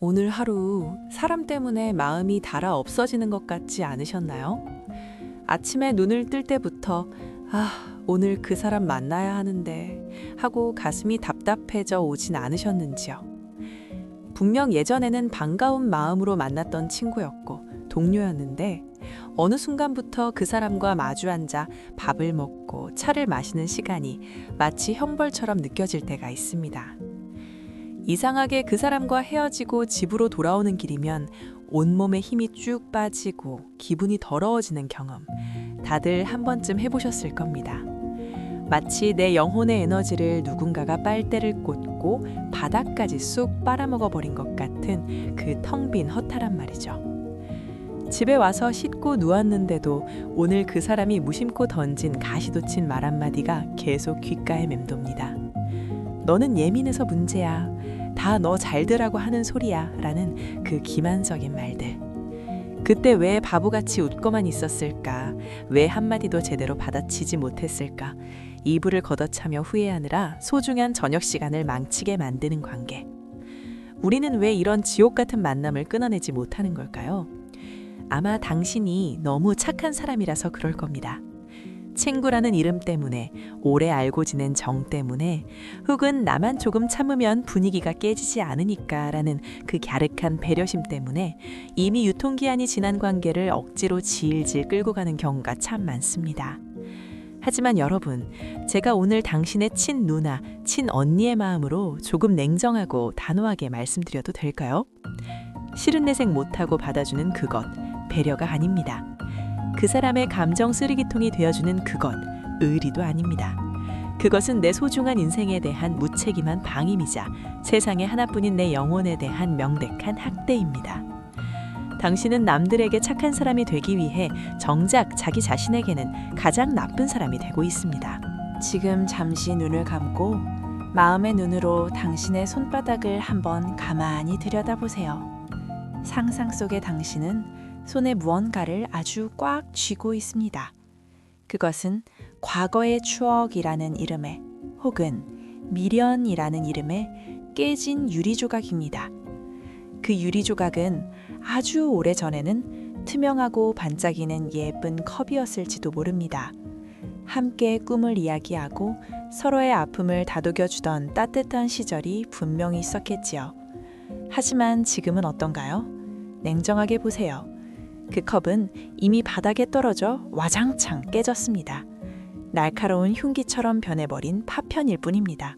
오늘 하루 사람 때문에 마음이 달아 없어지는 것 같지 않으셨나요? 아침에 눈을 뜰 때부터 오늘 그 사람 만나야 하는데 하고 가슴이 답답해져 오진 않으셨는지요? 분명 예전에는 반가운 마음으로 만났던 친구였고 동료였는데 어느 순간부터 그 사람과 마주 앉아 밥을 먹고 차를 마시는 시간이 마치 형벌처럼 느껴질 때가 있습니다. 이상하게 그 사람과 헤어지고 집으로 돌아오는 길이면 온몸에 힘이 쭉 빠지고 기분이 더러워지는 경험, 다들 한 번쯤 해보셨을 겁니다. 마치 내 영혼의 에너지를 누군가가 빨대를 꽂고 바닥까지 쑥 빨아먹어버린 것 같은 그 텅 빈 허탈한 말이죠. 집에 와서 씻고 누웠는데도 오늘 그 사람이 무심코 던진 가시돋친 말 한마디가 계속 귓가에 맴돕니다. 너는 예민해서 문제야. 다 너 잘되라고 하는 소리야. 라는 그 기만적인 말들. 그때 왜 바보같이 웃고만 있었을까? 왜 한마디도 제대로 받아치지 못했을까? 이불을 걷어차며 후회하느라 소중한 저녁 시간을 망치게 만드는 관계. 우리는 왜 이런 지옥 같은 만남을 끊어내지 못하는 걸까요? 아마 당신이 너무 착한 사람이라서 그럴 겁니다. 친구라는 이름 때문에, 오래 알고 지낸 정 때문에, 혹은 나만 조금 참으면 분위기가 깨지지 않으니까 라는 그 갸륵한 배려심 때문에 이미 유통기한이 지난 관계를 억지로 질질 끌고 가는 경우가 참 많습니다. 하지만 여러분, 제가 오늘 당신의 친누나, 친언니의 마음으로 조금 냉정하고 단호하게 말씀드려도 될까요? 싫은 내색 못하고 받아주는 그것, 배려가 아닙니다. 그 사람의 감정 쓰레기통이 되어주는 그것, 의리도 아닙니다. 그것은 내 소중한 인생에 대한 무책임한 방임이자 세상에 하나뿐인 내 영혼에 대한 명백한 학대입니다. 당신은 남들에게 착한 사람이 되기 위해 정작 자기 자신에게는 가장 나쁜 사람이 되고 있습니다. 지금 잠시 눈을 감고 마음의 눈으로 당신의 손바닥을 한번 가만히 들여다보세요. 상상 속의 당신은 손에 무언가를 아주 꽉 쥐고 있습니다. 그것은 과거의 추억이라는 이름의 혹은 미련이라는 이름의 깨진 유리조각입니다. 그 유리조각은 아주 오래전에는 투명하고 반짝이는 예쁜 컵이었을지도 모릅니다. 함께 꿈을 이야기하고 서로의 아픔을 다독여주던 따뜻한 시절이 분명히 있었겠지요. 하지만 지금은 어떤가요? 냉정하게 보세요. 그 컵은 이미 바닥에 떨어져 와장창 깨졌습니다. 날카로운 흉기처럼 변해버린 파편일 뿐입니다.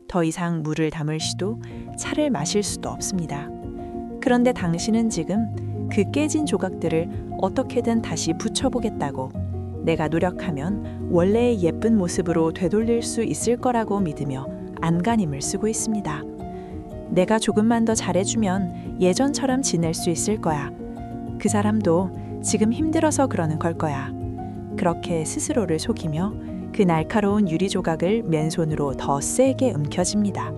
더 이상 물을 담을 시도, 차를 마실 수도 없습니다. 그런데 당신은 지금 그 깨진 조각들을 어떻게든 다시 붙여보겠다고, 내가 노력하면 원래의 예쁜 모습으로 되돌릴 수 있을 거라고 믿으며 안간힘을 쓰고 있습니다. 내가 조금만 더 잘해주면 예전처럼 지낼 수 있을 거야. 그 사람도 지금 힘들어서 그러는 걸 거야. 그렇게 스스로를 속이며 그 날카로운 유리 조각을 맨손으로 더 세게 움켜쥡니다.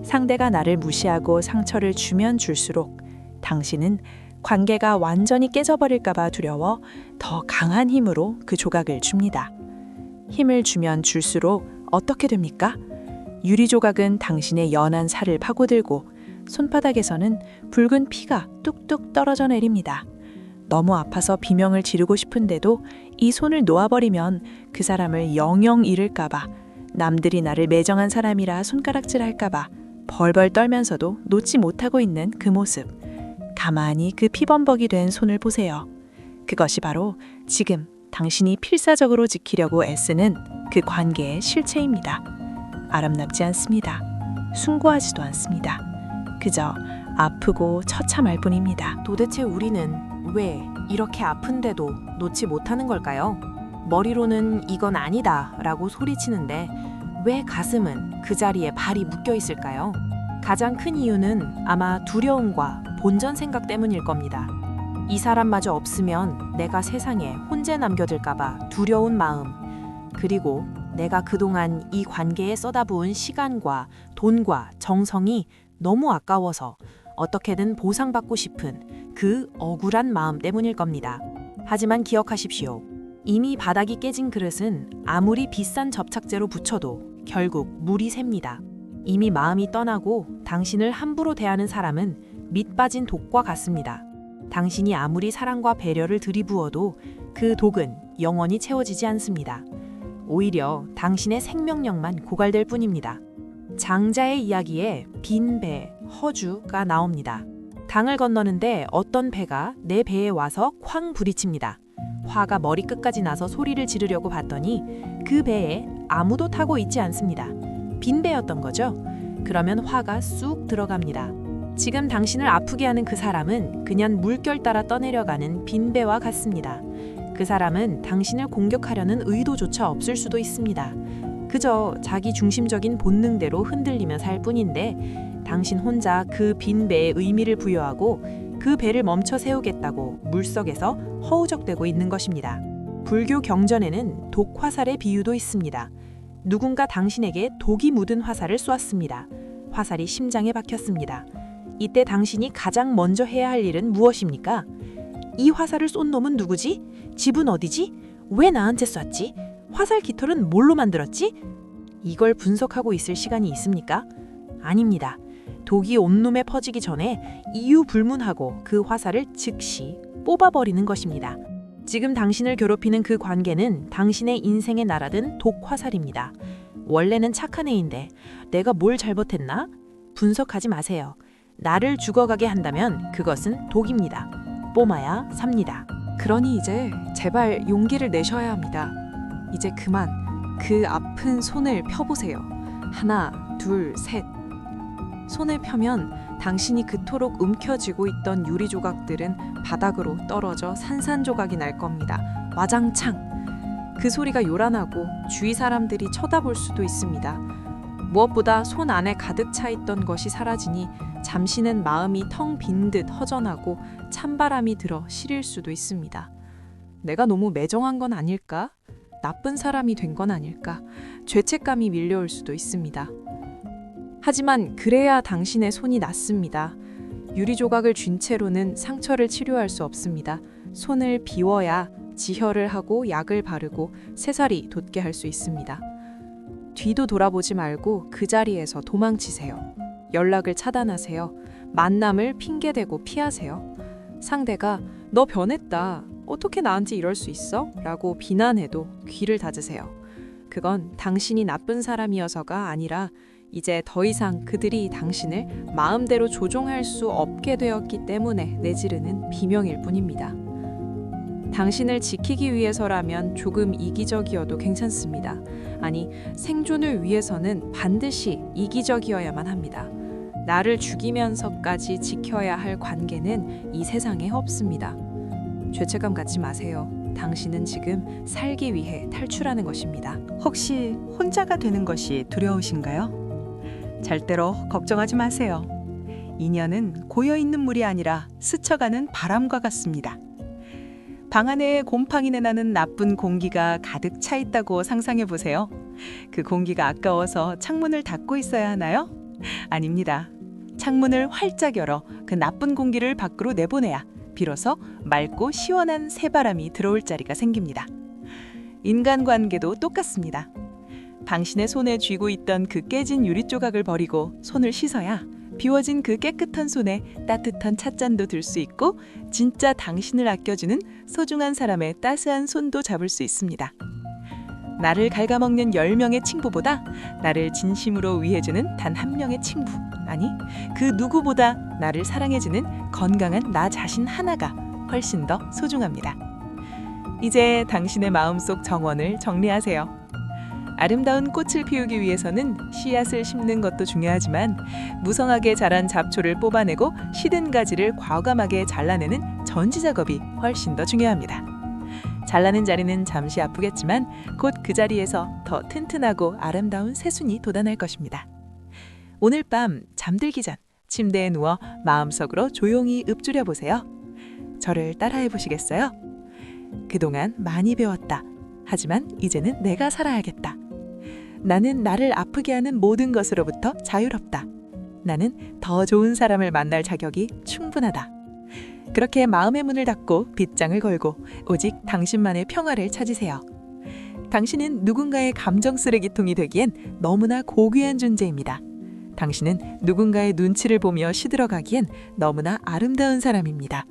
상대가 나를 무시하고 상처를 주면 줄수록 당신은 관계가 완전히 깨져버릴까봐 두려워 더 강한 힘으로 그 조각을 줍니다. 힘을 주면 줄수록 어떻게 됩니까? 유리 조각은 당신의 연한 살을 파고들고 손바닥에서는 붉은 피가 뚝뚝 떨어져 내립니다. 너무 아파서 비명을 지르고 싶은데도 이 손을 놓아버리면 그 사람을 영영 잃을까봐, 남들이 나를 매정한 사람이라 손가락질할까봐 벌벌 떨면서도 놓지 못하고 있는 그 모습. 가만히 그 피범벅이 된 손을 보세요. 그것이 바로 지금 당신이 필사적으로 지키려고 애쓰는 그 관계의 실체입니다. 아름답지 않습니다. 숭고하지도 않습니다. 그저 아프고 처참할 뿐입니다. 도대체 우리는 왜 이렇게 아픈데도 놓지 못하는 걸까요? 머리로는 이건 아니다 라고 소리치는데 왜 가슴은 그 자리에 발이 묶여 있을까요? 가장 큰 이유는 아마 두려움과 본전 생각 때문일 겁니다. 이 사람마저 없으면 내가 세상에 혼자 남겨질까봐 두려운 마음, 그리고 내가 그동안 이 관계에 쏟아부은 시간과 돈과 정성이 너무 아까워서 어떻게든 보상받고 싶은 그 억울한 마음 때문일 겁니다. 하지만 기억하십시오. 이미 바닥이 깨진 그릇은 아무리 비싼 접착제로 붙여도 결국 물이 셉니다. 이미 마음이 떠나고 당신을 함부로 대하는 사람은 밑 빠진 독과 같습니다. 당신이 아무리 사랑과 배려를 들이부어도 그 독은 영원히 채워지지 않습니다. 오히려 당신의 생명력만 고갈될 뿐입니다. 장자의 이야기에 빈 배, 허주가 나옵니다. 강을 건너는데 어떤 배가 내 배에 와서 쾅 부딪힙니다. 화가 머리끝까지 나서 소리를 지르려고 봤더니 그 배에 아무도 타고 있지 않습니다. 빈 배였던 거죠. 그러면 화가 쑥 들어갑니다. 지금 당신을 아프게 하는 그 사람은 그냥 물결 따라 떠내려가는 빈 배와 같습니다. 그 사람은 당신을 공격하려는 의도조차 없을 수도 있습니다. 그저 자기 중심적인 본능대로 흔들리며 살 뿐인데 당신 혼자 그 빈 배에 의미를 부여하고 그 배를 멈춰 세우겠다고 물속에서 허우적대고 있는 것입니다. 불교 경전에는 독화살의 비유도 있습니다. 누군가 당신에게 독이 묻은 화살을 쏘았습니다. 화살이 심장에 박혔습니다. 이때 당신이 가장 먼저 해야 할 일은 무엇입니까? 이 화살을 쏜 놈은 누구지? 집은 어디지? 왜 나한테 쐈지? 화살 깃털은 뭘로 만들었지? 이걸 분석하고 있을 시간이 있습니까? 아닙니다. 독이 온몸에 퍼지기 전에 이유 불문하고 그 화살을 즉시 뽑아버리는 것입니다. 지금 당신을 괴롭히는 그 관계는 당신의 인생에 날아든 독화살입니다. 원래는 착한 애인데 내가 뭘 잘못했나? 분석하지 마세요. 나를 죽어가게 한다면 그것은 독입니다. 뽑아야 삽니다. 그러니 이제 제발 용기를 내셔야 합니다. 이제 그만 그 아픈 손을 펴보세요. 하나, 둘, 셋. 손을 펴면 당신이 그토록 움켜쥐고 있던 유리 조각들은 바닥으로 떨어져 산산조각이 날 겁니다. 와장창. 그 소리가 요란하고 주위 사람들이 쳐다볼 수도 있습니다. 무엇보다 손 안에 가득 차 있던 것이 사라지니 잠시는 마음이 텅 빈 듯 허전하고 찬바람이 들어 시릴 수도 있습니다. 내가 너무 매정한 건 아닐까? 나쁜 사람이 된 건 아닐까? 죄책감이 밀려올 수도 있습니다. 하지만 그래야 당신의 손이 낫습니다. 유리 조각을 쥔 채로는 상처를 치료할 수 없습니다. 손을 비워야 지혈을 하고 약을 바르고 새살이 돋게 할 수 있습니다. 뒤도 돌아보지 말고 그 자리에서 도망치세요. 연락을 차단하세요. 만남을 핑계대고 피하세요. 상대가 너 변했다. 어떻게 나한테 이럴 수 있어? 라고 비난해도 귀를 닫으세요. 그건 당신이 나쁜 사람이어서가 아니라 이제 더 이상 그들이 당신을 마음대로 조종할 수 없게 되었기 때문에 내지르는 비명일 뿐입니다. 당신을 지키기 위해서라면 조금 이기적이어도 괜찮습니다. 아니, 생존을 위해서는 반드시 이기적이어야만 합니다. 나를 죽이면서까지 지켜야 할 관계는 이 세상에 없습니다. 죄책감 갖지 마세요. 당신은 지금 살기 위해 탈출하는 것입니다. 혹시 혼자가 되는 것이 두려우신가요? 절대로 걱정하지 마세요. 인연은 고여있는 물이 아니라 스쳐가는 바람과 같습니다. 방 안에 곰팡이내 나는 나쁜 공기가 가득 차 있다고 상상해 보세요. 그 공기가 아까워서 창문을 닫고 있어야 하나요? 아닙니다. 창문을 활짝 열어 그 나쁜 공기를 밖으로 내보내야 비로소 맑고 시원한 새바람이 들어올 자리가 생깁니다. 인간관계도 똑같습니다. 당신의 손에 쥐고 있던 그 깨진 유리 조각을 버리고 손을 씻어야 비워진 그 깨끗한 손에 따뜻한 찻잔도 들 수 있고 진짜 당신을 아껴주는 소중한 사람의 따스한 손도 잡을 수 있습니다. 나를 갉아먹는 10명의 친구보다 나를 진심으로 위해주는 단 한 명의 친구, 아니 그 누구보다 나를 사랑해주는 건강한 나 자신 하나가 훨씬 더 소중합니다. 이제 당신의 마음속 정원을 정리하세요. 아름다운 꽃을 피우기 위해서는 씨앗을 심는 것도 중요하지만 무성하게 자란 잡초를 뽑아내고 시든 가지를 과감하게 잘라내는 전지 작업이 훨씬 더 중요합니다. 잘라낸 자리는 잠시 아프겠지만 곧 그 자리에서 더 튼튼하고 아름다운 새순이 돋아날 것입니다. 오늘 밤 잠들기 전 침대에 누워 마음속으로 조용히 읊조려 보세요. 저를 따라해 보시겠어요? 그동안 많이 배웠다. 하지만 이제는 내가 살아야겠다. 나는 나를 아프게 하는 모든 것으로부터 자유롭다. 나는 더 좋은 사람을 만날 자격이 충분하다. 그렇게 마음의 문을 닫고 빗장을 걸고 오직 당신만의 평화를 찾으세요. 당신은 누군가의 감정 쓰레기통이 되기엔 너무나 고귀한 존재입니다. 당신은 누군가의 눈치를 보며 시들어가기엔 너무나 아름다운 사람입니다.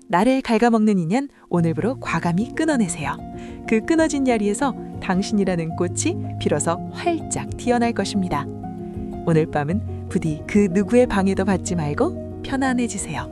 나를 갉아먹는 인연 오늘부로 과감히 끊어내세요. 그 끊어진 야리에서 당신이라는 꽃이 비로소 활짝 튀어날 것입니다. 오늘 밤은 부디 그 누구의 방해도 받지 말고 편안해지세요.